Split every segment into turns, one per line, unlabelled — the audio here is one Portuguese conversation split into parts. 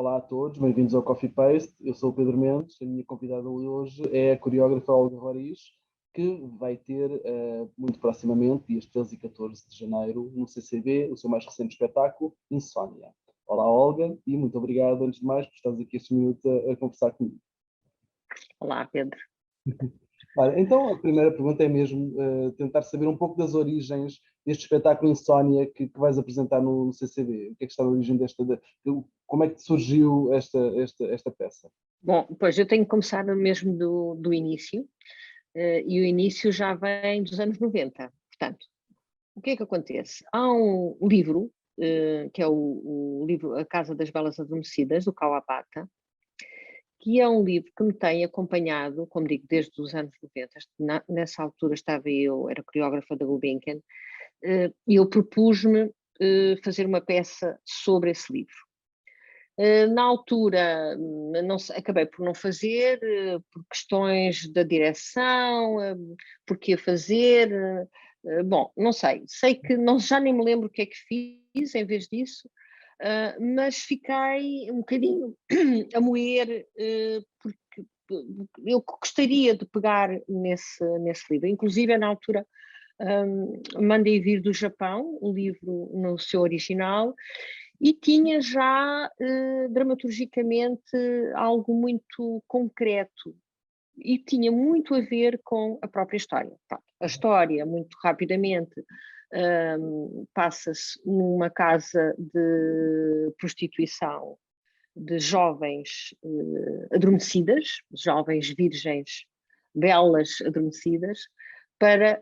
Olá a todos, bem-vindos ao Coffee Paste. Eu sou o Pedro Mendes, a minha convidada hoje é a coreógrafa Olga Roriz, que vai ter muito proximamente, dias 13 e 14 de janeiro, no CCB, o seu mais recente espetáculo, Insónia. Olá Olga, e muito obrigado, antes de mais, por estares aqui este minuto a conversar comigo.
Olá, Pedro.
Então, a primeira pergunta é mesmo tentar saber um pouco das origens deste espetáculo Insónia que vais apresentar no CCB. O que é que está na origem como é que surgiu esta peça?
Bom, pois eu tenho que começar mesmo do início, e o início já vem dos anos 90. Portanto, o que é que acontece? Há um livro, que é o livro A Casa das Belas Adormecidas, do Kawabata, que é um livro que me tem acompanhado, como digo, desde os anos 90. Nessa altura era coreógrafa da Gulbenkian, e eu propus-me fazer uma peça sobre esse livro. Na altura, acabei por não fazer, por questões da direção, porque ia fazer, bom, não sei. Sei que já nem me lembro o que é que fiz em vez disso, mas fiquei um bocadinho a moer, porque eu gostaria de pegar nesse livro. Inclusive, na altura, mandei vir do Japão o livro no seu original e tinha já dramaturgicamente algo muito concreto e tinha muito a ver com a própria história. A história, muito rapidamente, passa-se numa casa de prostituição de jovens adormecidas, jovens virgens, belas adormecidas, para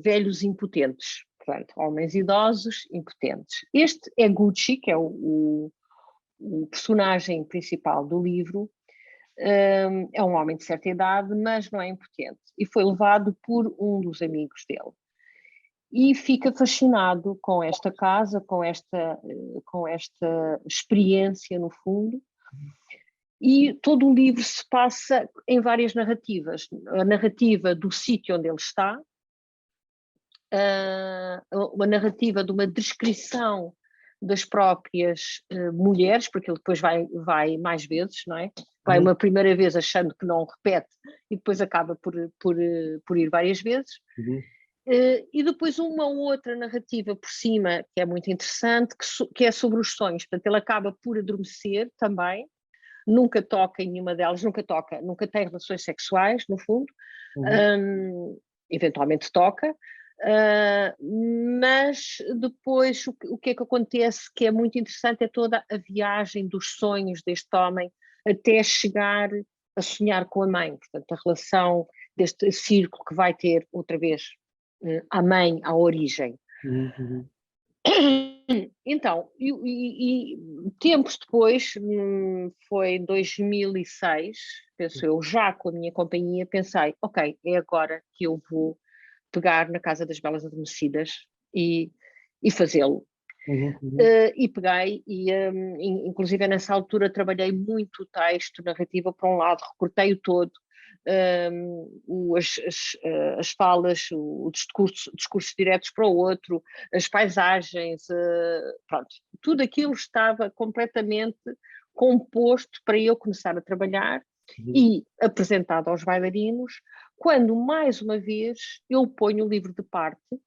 velhos impotentes, portanto, homens idosos impotentes. Este é Gucci, que é o personagem principal do livro. É um homem de certa idade, mas não é impotente, e foi levado por um dos amigos dele. E fica fascinado com esta casa, com esta experiência, no fundo. E todo o livro se passa em várias narrativas. A narrativa do sítio onde ele está, uma narrativa de uma descrição das próprias mulheres, porque ele depois vai mais vezes, não é? Vai uma primeira vez achando que não repete e depois acaba por ir várias vezes. E depois uma outra narrativa por cima, que é muito interessante, que é sobre os sonhos. Portanto, ele acaba por adormecer também, nunca toca em nenhuma delas, nunca tem relações sexuais, no fundo, eventualmente toca, mas depois o que é que acontece, que é muito interessante, é toda a viagem dos sonhos deste homem até chegar a sonhar com a mãe, portanto a relação deste círculo que vai ter outra vez a mãe, à origem. Então, e tempos depois, foi em 2006, penso eu, já com a minha companhia, pensei, ok, é agora que eu vou pegar na Casa das Belas Adormecidas e fazê-lo. E peguei, inclusive nessa altura trabalhei muito o texto, narrativa para um lado, recortei-o todo, as falas, os discursos diretos para o outro, as paisagens, pronto, tudo aquilo estava completamente composto para eu começar a trabalhar e apresentado aos bailarinos, quando mais uma vez eu ponho o livro de parte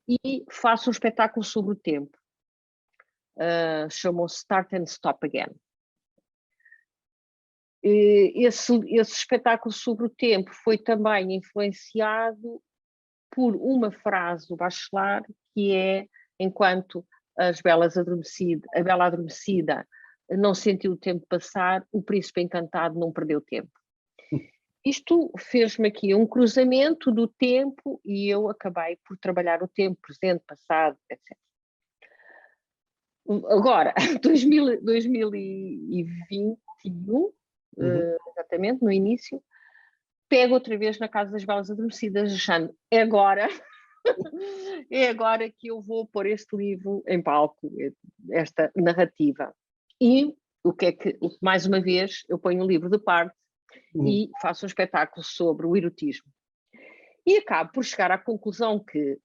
e faço um espetáculo sobre o tempo. Chamou-se Start and Stop Again. Esse espetáculo sobre o tempo foi também influenciado por uma frase do Bachelard, que é: enquanto a bela adormecida não sentiu o tempo passar, o príncipe encantado não perdeu tempo. Isto fez-me aqui um cruzamento do tempo e eu acabei por trabalhar o tempo, presente, passado, etc. Agora, 2021, exatamente, no início, pego outra vez na Casa das Belas Adormecidas, achando, é agora que eu vou pôr este livro em palco, esta narrativa. E mais uma vez, eu ponho o livro de parte e faço um espetáculo sobre o erotismo. E acabo por chegar à conclusão que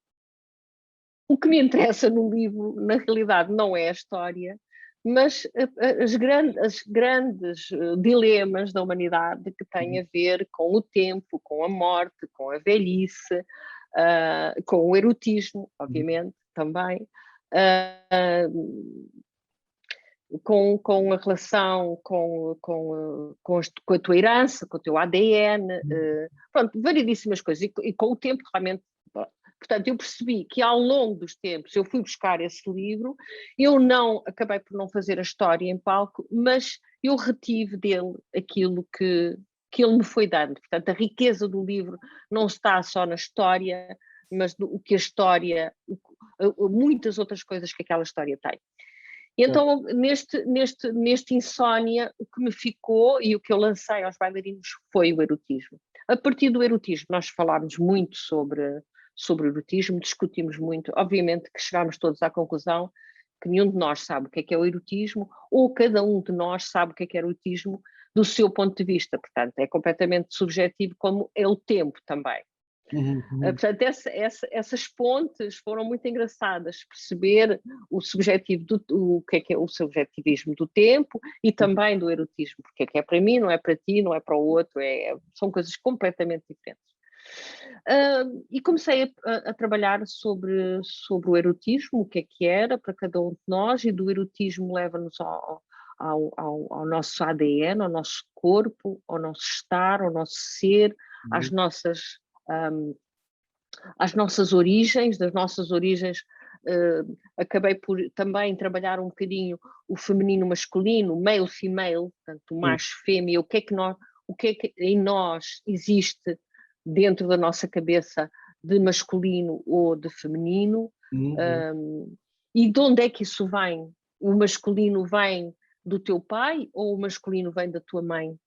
o que me interessa no livro, na realidade, não é a história, mas as grandes dilemas da humanidade que têm a ver com o tempo, com a morte, com a velhice, com o erotismo, obviamente, também, com a relação com a tua herança, com o teu ADN, pronto, variedíssimas coisas, e com o tempo realmente. Portanto, eu percebi que ao longo dos tempos eu fui buscar esse livro, eu acabei por não fazer a história em palco, mas eu retive dele aquilo que ele me foi dando. Portanto, a riqueza do livro não está só na história, mas o que a história, muitas outras coisas que aquela história tem. E então, neste Insónia, o que me ficou e o que eu lancei aos bailarinos foi o erotismo. A partir do erotismo, nós falámos muito sobre o erotismo, discutimos muito. Obviamente que chegámos todos à conclusão que nenhum de nós sabe o que é o erotismo, ou cada um de nós sabe o que é erotismo do seu ponto de vista. Portanto, é completamente subjetivo, como é o tempo também. Portanto, essas pontes foram muito engraçadas, perceber o subjetivo o que é o subjetivismo do tempo e também do erotismo, porque é para mim, não é para ti, não é para o outro, são coisas completamente diferentes. E comecei a trabalhar sobre o erotismo, o que era para cada um de nós, e do erotismo leva-nos ao nosso ADN, ao nosso corpo, ao nosso estar, ao nosso ser, às nossas origens. Das nossas origens acabei por também trabalhar um bocadinho o feminino masculino, male female, portanto macho fêmea, o que é que em nós existe dentro da nossa cabeça de masculino ou de feminino, e de onde é que isso vem? O masculino vem do teu pai ou o masculino vem da tua mãe?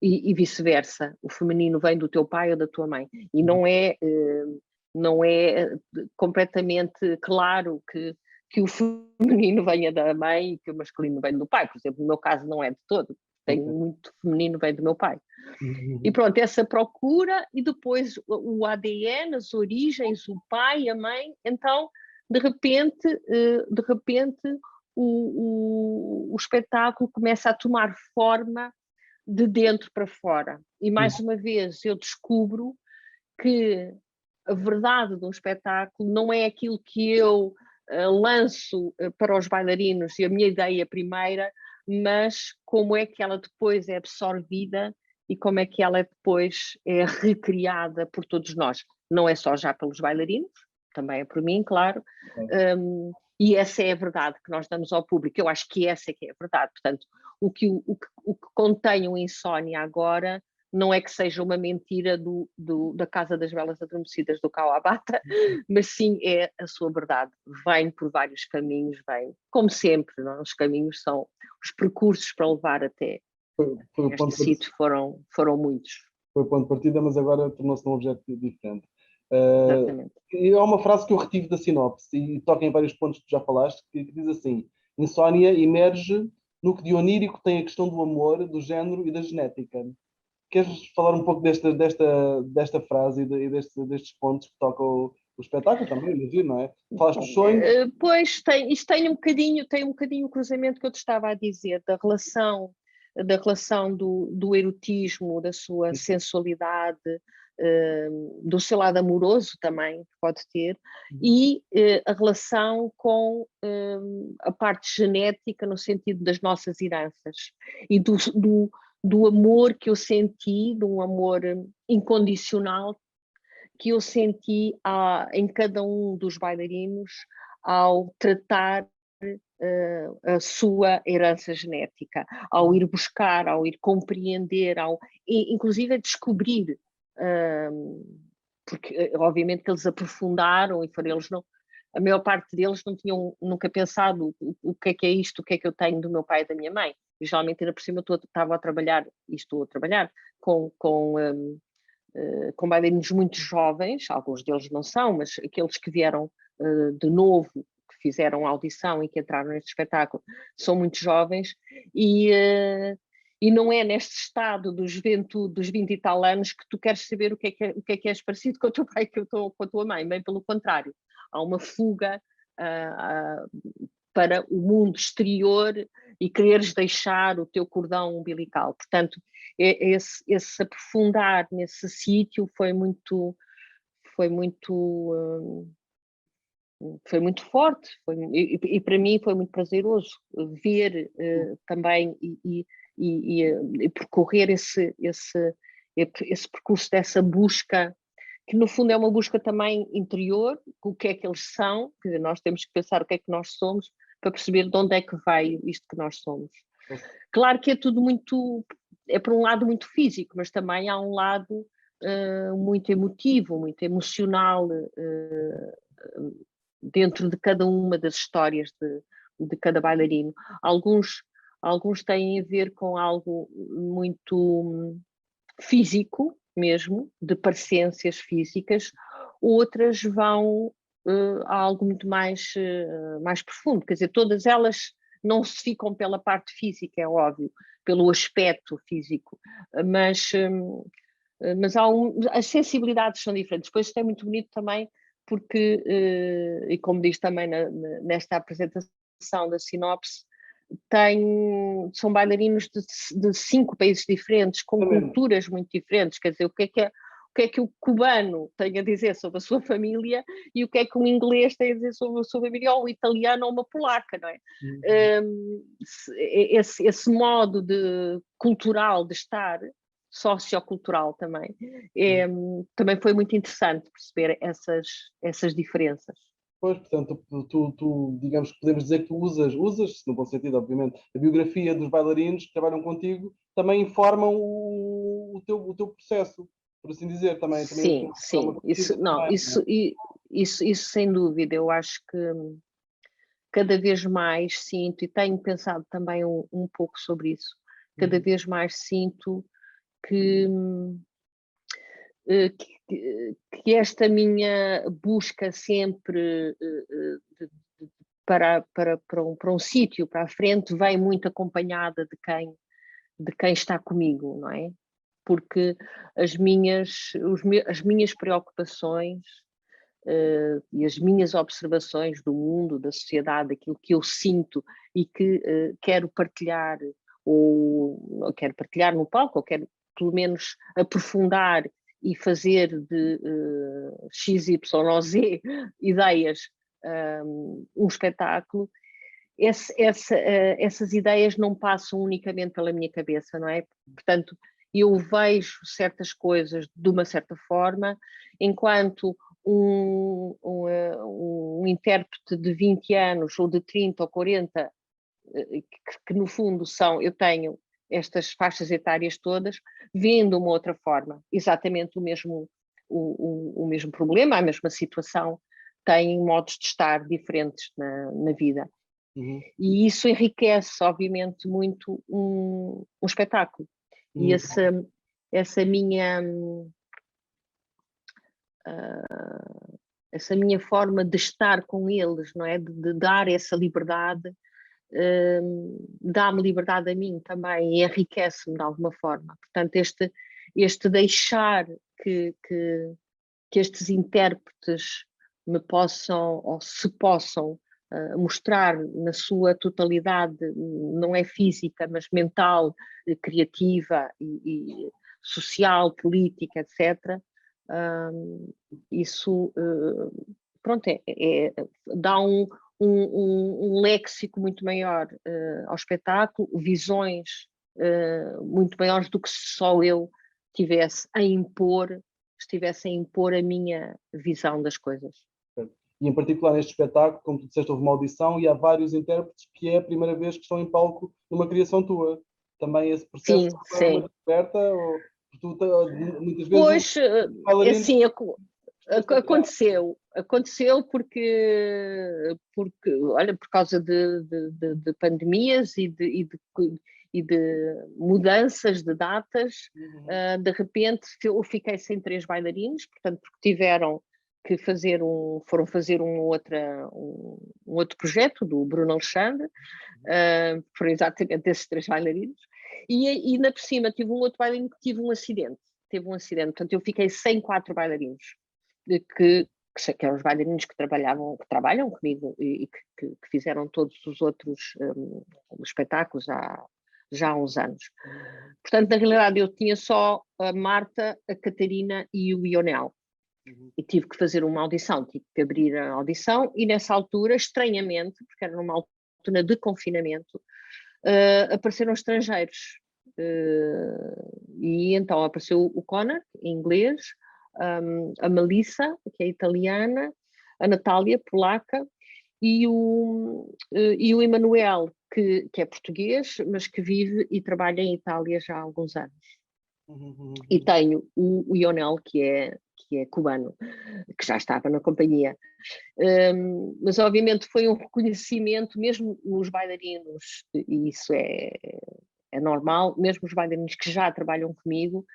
E vice-versa, o feminino vem do teu pai ou da tua mãe. E não é completamente claro que o feminino venha da mãe e que o masculino venha do pai. Por exemplo, no meu caso não é de todo. Tenho muito feminino, vem do meu pai. E pronto, essa procura, e depois o ADN, as origens, o pai, a mãe. Então, de repente o espetáculo começa a tomar forma de dentro para fora. E mais uma vez eu descubro que a verdade de um espetáculo não é aquilo que eu lanço para os bailarinos e a minha ideia primeira, mas como é que ela depois é absorvida e como é que ela depois é recriada por todos nós. Não é só já pelos bailarinos, também é por mim, claro. E essa é a verdade que nós damos ao público. Eu acho que essa é que é a verdade. Portanto, o que contém o Insónia agora não é que seja uma mentira da Casa das Velas Adormecidas do Kawabata, mas sim é a sua verdade. Vem por vários caminhos, como sempre, não? Os caminhos são os percursos para levar até este sítio foram muitos.
Foi o ponto de partida, mas agora tornou-se um objeto diferente.
Exatamente.
E há uma frase que eu retive da sinopse e toca em vários pontos que tu já falaste, que diz assim: Insónia emerge no que de onírico tem a questão do amor, do género e da genética. Queres falar um pouco desta frase e destes pontos que tocam o espetáculo também, imagino, não é? Falaste dos sonhos.
Pois, isto tem um bocadinho o cruzamento que eu te estava a dizer, da relação do erotismo, da sua sensualidade, do seu lado amoroso também, que pode ter, e a relação com a parte genética no sentido das nossas heranças e do amor que eu senti, de um amor incondicional que eu senti em cada um dos bailarinos ao tratar a sua herança genética, ao ir buscar, ao ir compreender, inclusive a descobrir, porque obviamente que eles aprofundaram e foram eles não. A maior parte deles não tinham nunca pensado o que é isto, o que é que eu tenho do meu pai e da minha mãe. E geralmente ainda por cima estava a trabalhar, e estou a trabalhar com bailarinos muito jovens, alguns deles não são, mas aqueles que vieram de novo, que fizeram audição e que entraram neste espetáculo, são muito jovens, e não é neste estado de juventude, dos 20 e tal anos, que tu queres saber o que é que és parecido com o teu pai, com a tua mãe, bem pelo contrário. Há uma fuga para o mundo exterior e quereres deixar o teu cordão umbilical. Portanto, esse aprofundar nesse sítio foi muito forte, e para mim foi muito prazeroso ver também e percorrer esse percurso dessa busca, que no fundo é uma busca também interior, o que é que eles são, quer dizer, nós temos que pensar o que é que nós somos para perceber de onde é que vai isto que nós somos. Claro que é tudo por um lado muito físico, mas também há um lado muito emotivo, muito emocional dentro de cada uma das histórias de cada bailarino. Alguns têm a ver com algo muito físico mesmo, de parecências físicas, outras vão a algo muito mais profundo, quer dizer, todas elas não se ficam pela parte física, é óbvio, pelo aspecto físico, mas as sensibilidades são diferentes. Depois isto é muito bonito também, porque, e como diz também nesta apresentação da sinopse, são bailarinos de 5 países diferentes, com culturas muito diferentes, quer dizer, o que é que o cubano tem a dizer sobre a sua família e o que é que o inglês tem a dizer sobre a sua família, ou o italiano ou uma polaca, não é? Esse modo cultural de estar, sociocultural também, também foi muito interessante perceber essas diferenças.
Pois, portanto, tu, digamos que podemos dizer que tu usas, no bom sentido, obviamente, a biografia dos bailarinos que trabalham contigo, também informam o teu processo, por assim dizer, também.
Sim, sim, isso sem dúvida, eu acho que cada vez mais sinto, e tenho pensado também um pouco sobre isso, cada vez mais sinto que esta minha busca sempre para um sítio, para a frente, vem muito acompanhada de quem está comigo, não é? Porque as minhas preocupações e as minhas observações do mundo, da sociedade, aquilo que eu sinto e que quero partilhar, ou quero partilhar no palco, ou quero pelo menos aprofundar e fazer de X, Y ou Z ideias um espetáculo, essas ideias não passam unicamente pela minha cabeça, não é? Portanto, eu vejo certas coisas de uma certa forma, enquanto um intérprete de 20 anos, ou de 30 ou 40, que no fundo eu tenho estas faixas etárias todas, vendo uma outra forma, exatamente o mesmo problema, a mesma situação, têm modos de estar diferentes na vida. E isso enriquece, obviamente, muito um espetáculo. E essa minha forma de estar com eles, não é? De dar essa liberdade, dá-me liberdade a mim também e enriquece-me de alguma forma. Portanto, este deixar que estes intérpretes me possam, ou se possam, mostrar na sua totalidade, não é física, mas mental, criativa e social, política, etc. Isso, pronto, dá um léxico muito maior ao espetáculo, visões muito maiores do que se só eu estivesse a impor a minha visão das coisas.
E em particular neste espetáculo, como tu disseste, houve uma audição e há vários intérpretes que é a primeira vez que estão em palco numa criação tua. Também esse processo foi uma descoberta? Ou tu, muitas vezes...
Pois, assim, aconteceu porque, olha, por causa de pandemias e de mudanças de datas, de repente eu fiquei sem 3 bailarinos, portanto, porque foram fazer um outro projeto do Bruno Alexandre, foram exatamente esses 3 bailarinos, e ainda por cima tive um outro bailarino que teve um acidente, portanto eu fiquei sem 4 bailarinos, que que eram os bailarinos que trabalham comigo e que fizeram todos os outros espetáculos já há uns anos. Portanto, na realidade, eu tinha só a Marta, a Catarina e o Ionel. E tive que fazer uma audição, tive que abrir a audição, e nessa altura, estranhamente, porque era numa altura de confinamento, apareceram estrangeiros. E então apareceu o Connor, em inglês, a Melissa, que é italiana, a Natália, polaca, e o Emanuel, que é português, mas que vive e trabalha em Itália já há alguns anos. E tenho o Ionel, que é cubano, que já estava na companhia. Mas obviamente foi um reconhecimento, mesmo os bailarinos, e isso é normal, mesmo os bailarinos que já trabalham comigo,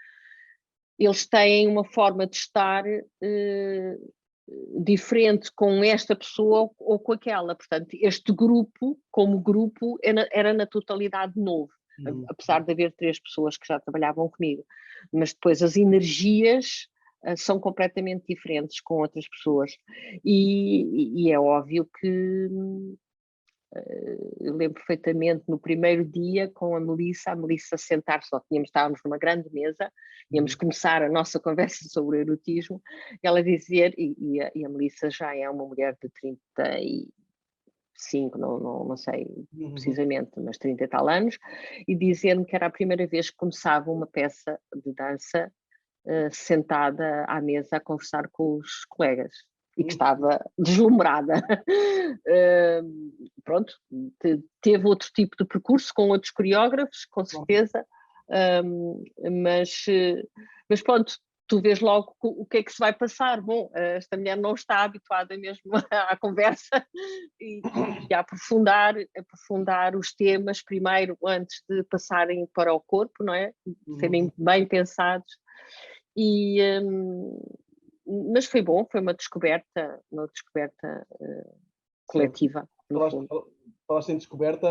eles têm uma forma de estar diferente com esta pessoa ou com aquela. Portanto, este grupo, como grupo, era na totalidade novo, apesar de haver 3 pessoas que já trabalhavam comigo. Mas depois as energias são completamente diferentes com outras pessoas. E é óbvio que eu lembro perfeitamente no primeiro dia com a Melissa sentar-se, estávamos numa grande mesa, íamos começar a nossa conversa sobre o erotismo, ela dizia, e a Melissa já é uma mulher de 35, não sei precisamente, mas 30 e tal anos, e dizendo que era a primeira vez que começava uma peça de dança sentada à mesa a conversar com os colegas. E que estava deslumbrada. Pronto, teve outro tipo de percurso com outros coreógrafos, com certeza, mas pronto, tu vês logo o que é que se vai passar. Bom, esta mulher não está habituada mesmo à conversa e a aprofundar os temas primeiro, antes de passarem para o corpo, não é? Serem bem pensados. Mas foi bom, foi uma descoberta coletiva, no fundo.
Falaste em descoberta,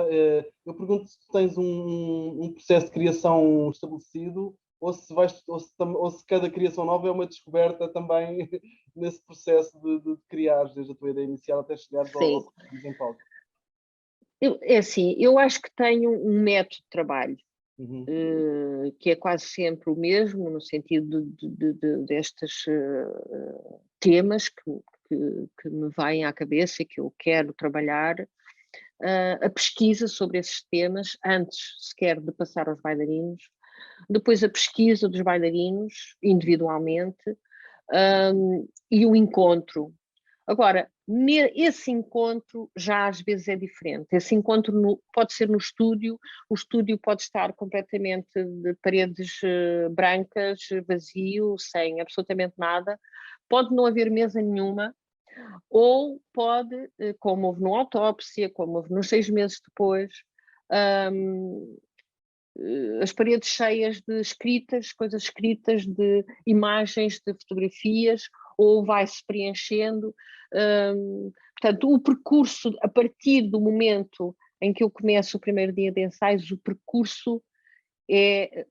eu pergunto se tu tens um processo de criação estabelecido ou se cada criação nova é uma descoberta também nesse processo de criar, desde a tua ideia inicial até chegares ao em palco.
É assim, eu acho que tenho um método de trabalho que é quase sempre o mesmo, no sentido destes temas que me vêm à cabeça e que eu quero trabalhar, a pesquisa sobre esses temas, antes sequer de passar aos bailarinos, depois a pesquisa dos bailarinos individualmente, e o encontro. Agora, esse encontro já às vezes é diferente. Esse encontro pode ser no estúdio, o estúdio pode estar completamente de paredes brancas, vazio, sem absolutamente nada. Pode não haver mesa nenhuma, ou pode, como houve no Autópsia, como houve nos 6 meses depois, as paredes cheias de escritas, coisas escritas, de imagens, de fotografias, ou vai-se preenchendo. Portanto, o percurso, a partir do momento em que eu começo o primeiro dia de ensaios, o percurso ele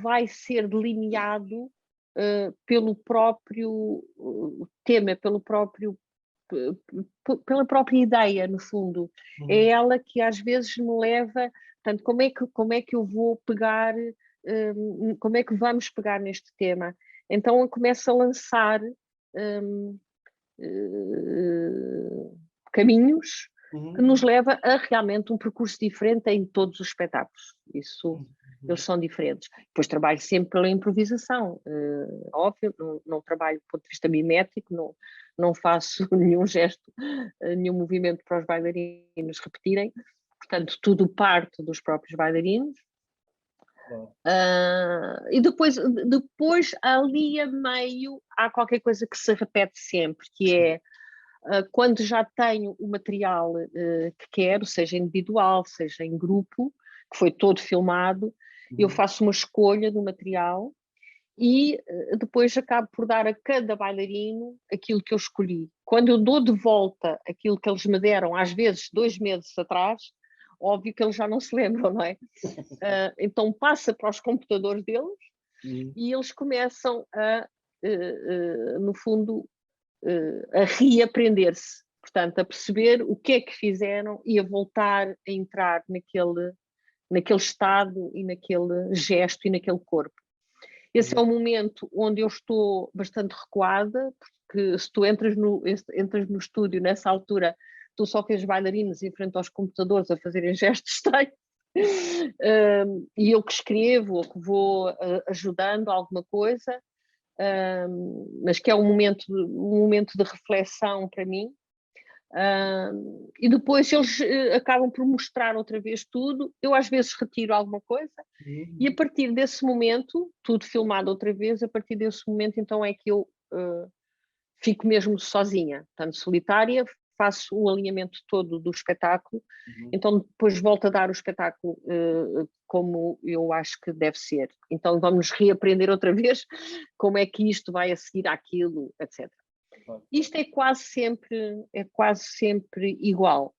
vai ser delineado pelo próprio tema, pela própria ideia, no fundo. É ela que às vezes me leva, portanto, como é que eu vou pegar, como é que vamos pegar neste tema? Então eu começo a lançar caminhos que nos leva a realmente um percurso diferente em todos os espetáculos. Isso, eles são diferentes. Depois trabalho sempre pela improvisação, óbvio, não trabalho do ponto de vista mimético, não faço nenhum gesto, nenhum movimento para os bailarinos repetirem, portanto tudo parte dos próprios bailarinos. E depois ali a meio há qualquer coisa que se repete sempre, que é quando já tenho o material que quero, seja individual, seja em grupo, que foi todo filmado, eu faço uma escolha do material e depois acabo por dar a cada bailarino aquilo que eu escolhi. Quando eu dou de volta aquilo que eles me deram, às vezes 2 meses atrás, óbvio que eles já não se lembram, não é? Então passa para os computadores deles e eles começam a, no fundo, a reaprender-se, portanto, a perceber o que é que fizeram e a voltar a entrar naquele estado e naquele gesto e naquele corpo. Esse é o momento onde eu estou bastante recuada, porque se tu entras no estúdio nessa altura, tu só vês bailarinos em frente aos computadores a fazerem gestos estranhos, e eu que escrevo ou que vou ajudando alguma coisa, mas que é um momento de reflexão para mim. E depois eles acabam por mostrar outra vez tudo. Eu às vezes retiro alguma coisa e a partir desse momento, tudo filmado outra vez, a partir desse momento então é que eu fico mesmo sozinha, portanto solitária, faço o alinhamento todo do espetáculo, então depois volto a dar o espetáculo como eu acho que deve ser. Então vamos reaprender outra vez como é que isto vai a seguir àquilo, etc. Isto é quase sempre igual.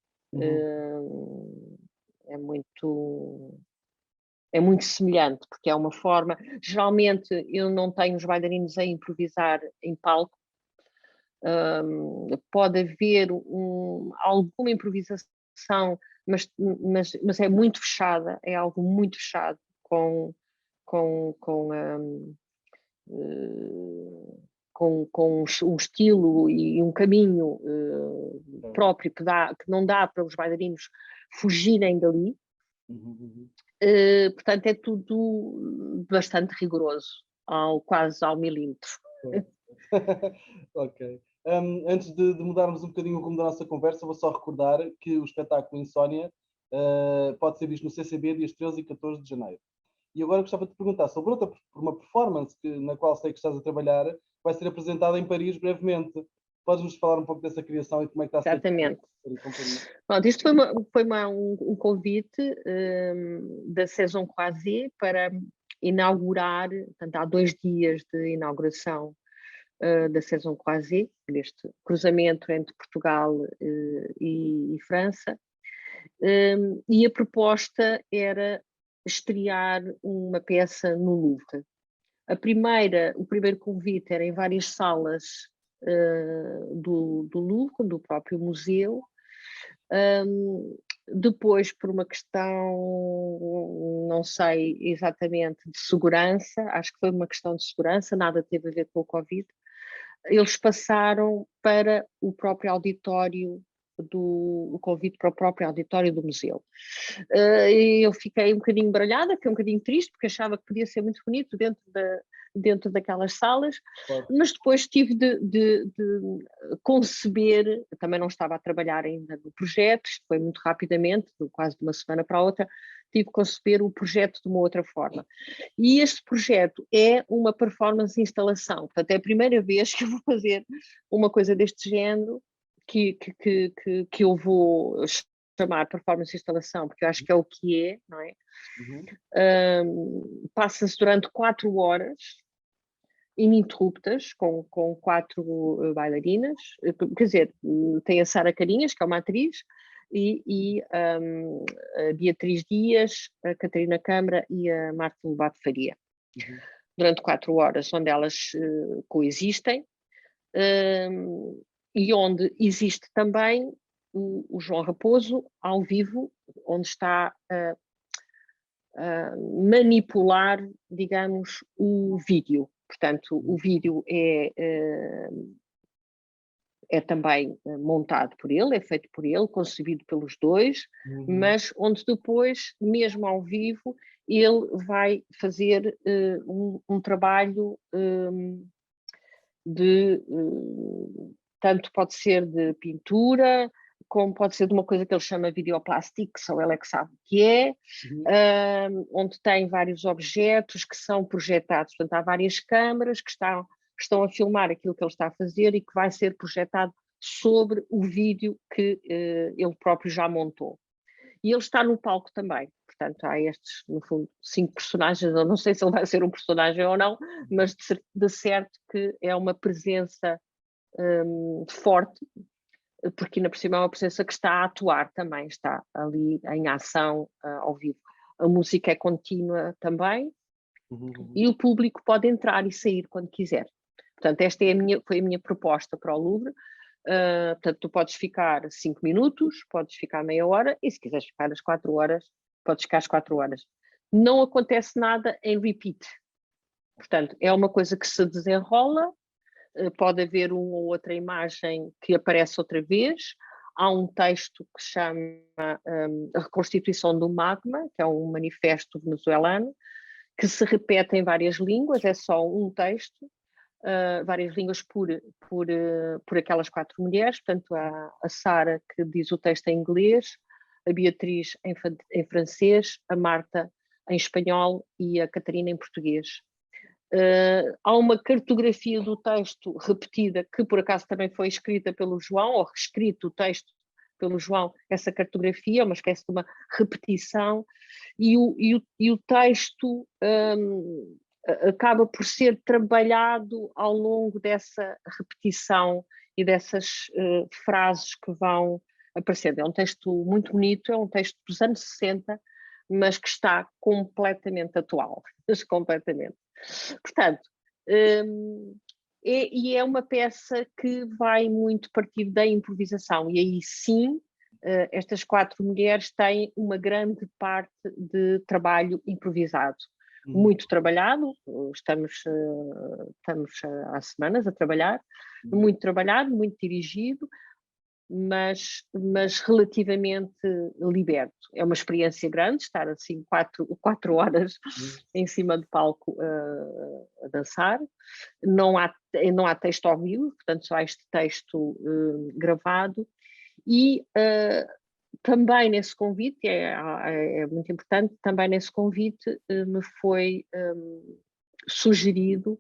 É muito semelhante, porque é uma forma. Geralmente eu não tenho os bailarinos a improvisar em palco. Pode haver alguma improvisação, mas é muito fechada, é algo muito fechado, com um estilo e um caminho próprio que não dá para os bailarinos fugirem dali. Portanto, é tudo bastante rigoroso, quase ao milímetro.
Ok. Antes de mudarmos um bocadinho o rumo da nossa conversa, vou só recordar que o espetáculo Insónia pode ser visto no CCB dias 13 e 14 de janeiro. E agora gostava de te perguntar sobre uma performance na qual sei que estás a trabalhar, vai ser apresentada em Paris brevemente. Podes-nos falar um pouco dessa criação e como é que está a ser?
Exatamente. Pronto, isto foi um convite da Saison Croisée para inaugurar, portanto, há 2 dias de inauguração da Saison Croisée, deste cruzamento entre Portugal e França, e a proposta era estrear uma peça no Louvre. O primeiro convite era em várias salas do Louvre, do próprio museu. Depois, por uma questão, não sei exatamente, de segurança, acho que foi uma questão de segurança, nada teve a ver com o Covid, eles passaram para o próprio auditório o convite para o próprio auditório do museu. Eu fiquei um bocadinho baralhada, fiquei um bocadinho triste, porque achava que podia ser muito bonito dentro daquelas salas, mas depois tive de conceber, também não estava a trabalhar ainda no projeto, isto foi muito rapidamente, quase de uma semana para a outra, tive de conceber o projeto de uma outra forma. E este projeto é uma performance instalação, portanto é a primeira vez que eu vou fazer uma coisa deste género, que eu vou chamar performance instalação, porque eu acho que é o que é, não é? Passa-se durante 4 horas ininterruptas, com 4 bailarinas, quer dizer, tem a Sara Carinhas, que é uma atriz, e a Beatriz Dias, a Catarina Câmara e a Marta Lobato Faria. Durante 4 horas, onde elas coexistem, e onde existe também o João Raposo ao vivo, onde está a manipular, digamos, o vídeo. Portanto, o vídeo é também montado por ele, é feito por ele, concebido pelos dois, mas onde depois, mesmo ao vivo, ele vai fazer um trabalho tanto pode ser de pintura, como pode ser de uma coisa que ele chama videoplastic, só ele é que sabe o que é, onde tem vários objetos que são projetados. Portanto, há várias câmaras que estão a filmar aquilo que ele está a fazer e que vai ser projetado sobre o vídeo que ele próprio já montou. E ele está no palco também. Portanto, há estes, no fundo, 5 personagens. Eu não sei se ele vai ser um personagem ou não, mas de certo que é uma presença forte, porque ainda por cima é uma presença que está a atuar também, está ali em ação ao vivo. A música é contínua também, e o público pode entrar e sair quando quiser. Portanto, esta foi a minha proposta para o Louvre. Portanto, tu podes ficar 5 minutos, podes ficar meia hora, e se quiseres ficar às 4 horas, podes ficar às 4 horas. Não acontece nada em repeat. Portanto, é uma coisa que se desenrola, pode haver uma ou outra imagem que aparece outra vez. Há um texto que se chama A Reconstituição do Magma, que é um manifesto venezuelano, que se repete em várias línguas, é só um texto, várias línguas por aquelas 4 mulheres. Portanto, a Sara, que diz o texto em inglês, a Beatriz em francês, a Marta em espanhol e a Catarina em português. Há uma cartografia do texto repetida, que por acaso também foi escrita pelo João, ou reescrito o texto pelo João. Essa cartografia é uma espécie de uma repetição, e o texto acaba por ser trabalhado ao longo dessa repetição e dessas frases que vão aparecendo. É um texto muito bonito, é um texto dos anos 60, mas que está completamente atual, completamente. Portanto, é uma peça que vai muito partir da improvisação, e aí sim, estas 4 mulheres têm uma grande parte de trabalho improvisado. Muito trabalhado, estamos há semanas a trabalhar, muito trabalhado, muito dirigido, mas relativamente liberto. É uma experiência grande estar assim 4 horas em cima do palco a dançar. Não há texto ao vivo, portanto só há este texto gravado, e também nesse convite, é muito importante, também nesse convite me foi sugerido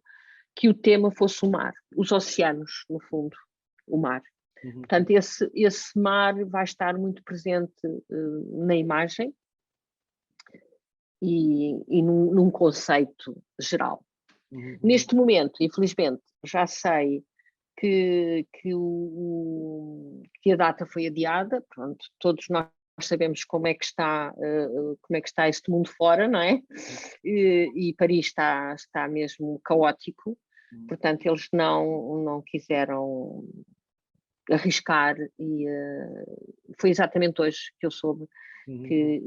que o tema fosse o mar, os oceanos, no fundo, o mar. Portanto, esse mar vai estar muito presente na imagem e num conceito geral. Neste momento, infelizmente, já sei que a data foi adiada. Pronto, todos nós sabemos como é que está este mundo fora, não é? E Paris está mesmo caótico. Portanto, eles não quiseram arriscar, e foi exatamente hoje que eu soube que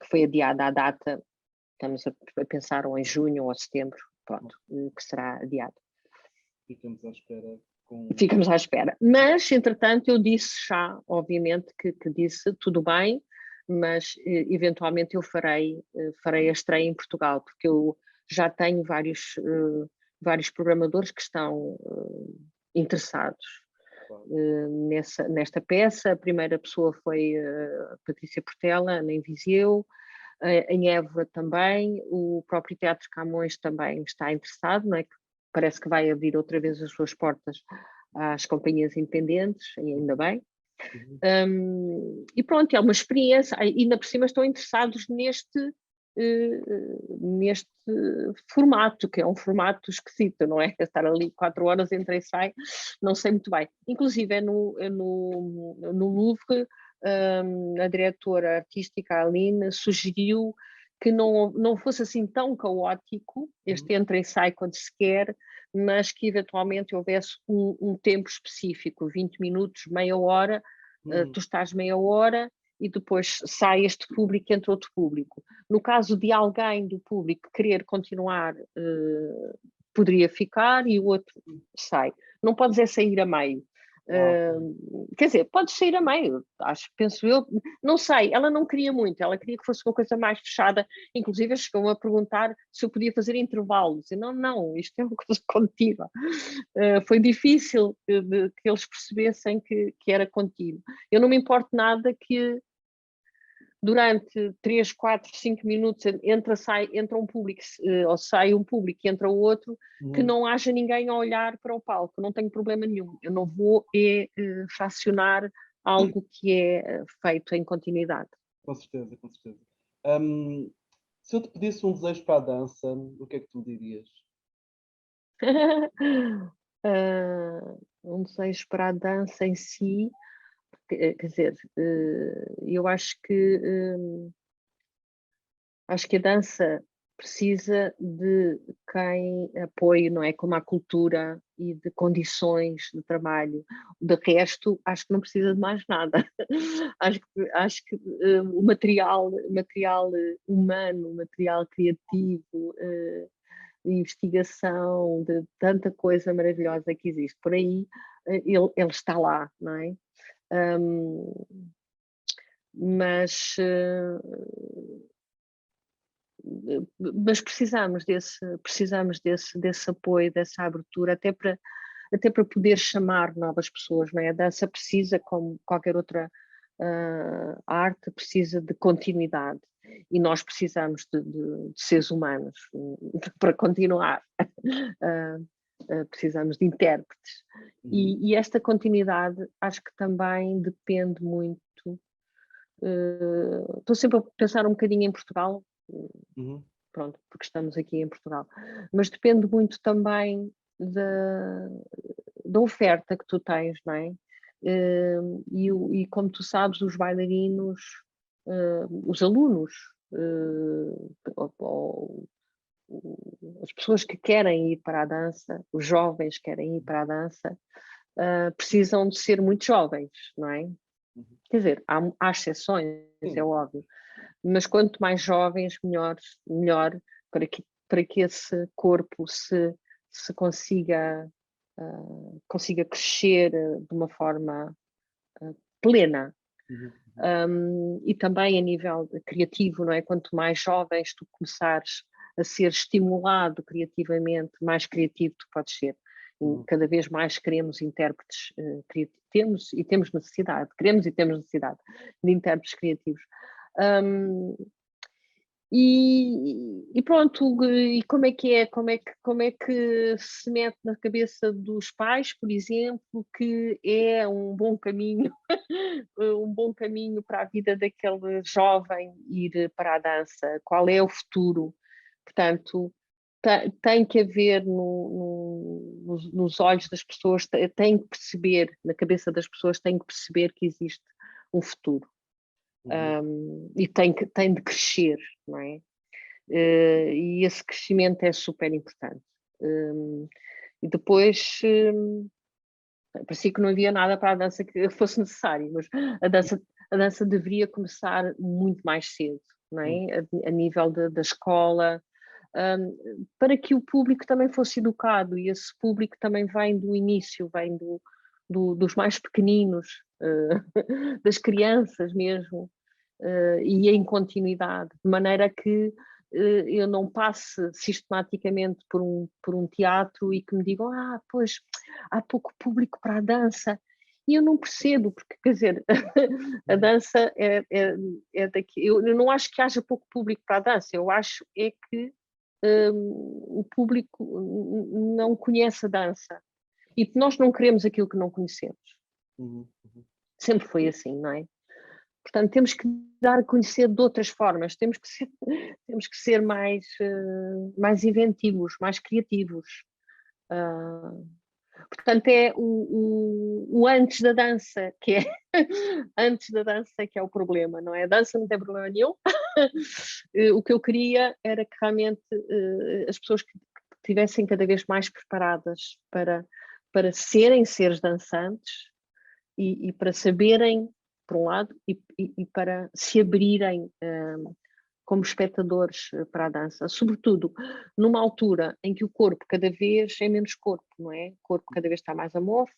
foi adiada a data. Estamos a pensar ou em junho ou setembro, pronto, que será adiado.
Ficamos à espera.
Ficamos à espera. Mas, entretanto, eu disse já, obviamente, que disse tudo bem, mas eventualmente eu farei a estreia em Portugal, porque eu já tenho vários programadores que estão interessados nesta peça. A primeira pessoa foi a Patrícia Portela, em Viseu, em Évora também. O próprio Teatro Camões também está interessado, não é? Que parece que vai abrir outra vez as suas portas às companhias independentes, e ainda bem. E pronto, é uma experiência, e ainda por cima estão interessados neste formato, que é um formato esquisito, não é? Estar ali 4 horas, entra e sai, não sei muito bem. Inclusive no Louvre, a diretora artística, a Aline, sugeriu que não fosse assim tão caótico este entra e sai quando se quer, mas que eventualmente houvesse um tempo específico, 20 minutos, meia hora. Tu estás meia hora e depois sai este público, entra outro público. No caso de alguém do público querer continuar, poderia ficar, e o outro sai. Não podes sair a meio. Quer dizer, podes sair a meio, penso eu, não sei, ela não queria muito, ela queria que fosse uma coisa mais fechada. Inclusive chegou a perguntar se eu podia fazer intervalos, e não, isto é uma coisa contínua. Foi difícil que eles percebessem que era contínuo. Eu não me importo nada que durante 3, 4, 5 minutos entra um público, ou sai um público e entra o outro, que não haja ninguém a olhar para o palco. Não tenho problema nenhum. Eu não vou fracionar algo que é feito em continuidade.
Com certeza, com certeza. Se eu te pedisse um desejo para a dança, o que é que tu dirias?
Um desejo para a dança em si, quer dizer, eu acho que a dança precisa de quem apoie, não é? Como a cultura e de condições de trabalho. De resto, acho que não precisa de mais nada. acho que o material humano, material criativo, de investigação, de tanta coisa maravilhosa que existe por aí, ele está lá, não é? Mas precisamos desse apoio, dessa abertura, até para poder chamar novas pessoas, não é? A dança precisa, como qualquer outra arte, precisa de continuidade, e nós precisamos de seres humanos para continuar. Precisamos de intérpretes. E esta continuidade acho que também depende muito. Estou sempre a pensar um bocadinho em Portugal, pronto, porque estamos aqui em Portugal, mas depende muito também da oferta que tu tens, não é? E como tu sabes, os bailarinos, os alunos, as pessoas que querem ir para a dança, os jovens que querem ir para a dança, precisam de ser muito jovens, não é? Quer dizer, há exceções, é óbvio, mas quanto mais jovens, melhor para que esse corpo se consiga crescer de uma forma plena. E também a nível criativo, não é? Quanto mais jovens tu começares a ser estimulado criativamente, mais criativo tu podes ser. E cada vez mais queremos intérpretes criativos, temos necessidade de intérpretes criativos. E pronto, e como é que se mete na cabeça dos pais, por exemplo, que é um bom caminho para a vida daquele jovem ir para a dança? Qual é o futuro? Portanto, tem que haver nos olhos das pessoas, tem que perceber, na cabeça das pessoas, tem que perceber que existe um futuro. E tem de crescer, não é? E esse crescimento é super importante. E depois parecia que não havia nada para a dança que fosse necessário, mas a dança deveria começar muito mais cedo, não é? A nível da escola, para que o público também fosse educado, e esse público também vem do início, vem dos mais pequeninos, das crianças mesmo, e em continuidade, de maneira que eu não passe sistematicamente por um teatro e que me digam, pois, há pouco público para a dança. E eu não percebo, porque, quer dizer, a dança é daqui. Eu não acho que haja pouco público para a dança, eu acho é que o público não conhece a dança. E nós não queremos aquilo que não conhecemos. Sempre foi assim, não é? Portanto, temos que dar a conhecer de outras formas, temos que ser mais inventivos, mais criativos. Portanto, é o antes da dança que é antes da dança que é o problema, não é? A dança não tem problema nenhum. O que eu queria era que realmente as pessoas que estivessem cada vez mais preparadas para serem seres dançantes e para saberem, por um lado, e para se abrirem como espectadores para a dança, sobretudo numa altura em que o corpo cada vez é menos corpo, não é? O corpo cada vez está mais amorfo,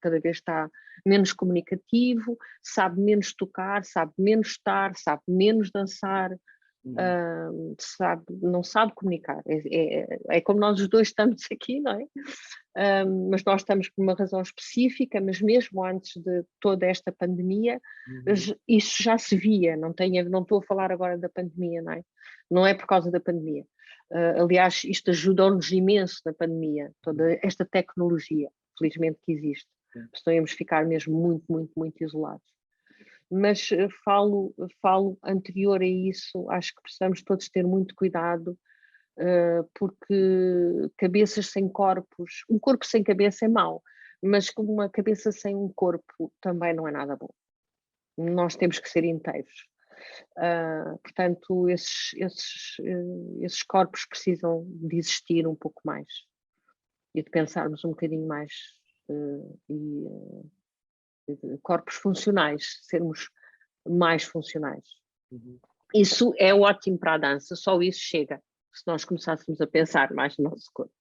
cada vez está menos comunicativo, sabe menos tocar, sabe menos estar, sabe menos dançar, não sabe comunicar. É como nós os dois estamos aqui, não é? Mas nós estamos por uma razão específica, mas mesmo antes de toda esta pandemia, isso já se via, não estou a falar agora da pandemia, não é? Não é por causa da pandemia. Aliás, isto ajudou-nos imenso na pandemia, toda esta tecnologia, felizmente que existe, senão íamos ficar mesmo muito, muito, muito isolados. Mas falo anterior a isso, acho que precisamos todos ter muito cuidado, porque cabeças sem corpos, um corpo sem cabeça é mau, mas como uma cabeça sem um corpo também não é nada bom. Nós temos que ser inteiros. Portanto, esses corpos precisam de existir um pouco mais e de pensarmos um bocadinho mais, corpos funcionais, sermos mais funcionais.
Uhum.
Isso é ótimo para a dança, só isso chega, se nós começássemos a pensar mais no nosso corpo.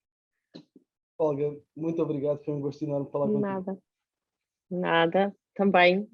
Olga, muito obrigado, foi um gosto enorme falar contigo.
Nada, nada, também.